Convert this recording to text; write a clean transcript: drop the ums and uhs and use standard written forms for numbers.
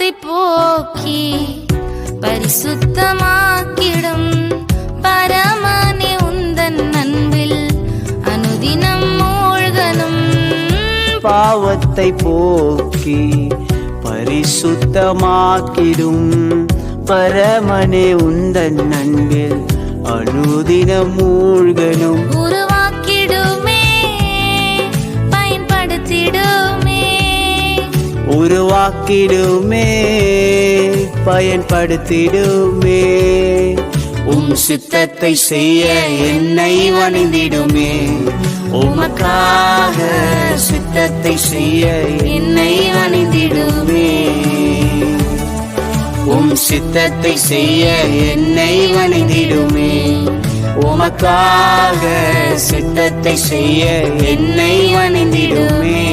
பாவத்தை போக்கி பரிசுத்தமாக்கிடும் பரமனே உந்தன் அன்பில் அனுதினம் மூழ்கனும். பாவத்தை போக்கி பரிசுத்தமாக்கிடும் பரமனே உந்தன் அன்பில் அனுதினம் மூழ்கனும். உருவாக்கிடுமே பயன்படுத்திடுமே, உருவாக்கிடுமே பயன்படுத்திடுமே. சித்தத்தை செய்ய என்னை வணிந்திடுமே. உமக்காக சித்தத்தை செய்ய என்னை வணிந்திடுமே. சித்தத்தை செய்ய என்னை வணிந்திடுமே. உமக்காக சித்தத்தை செய்ய என்னை வணிந்திடுமே.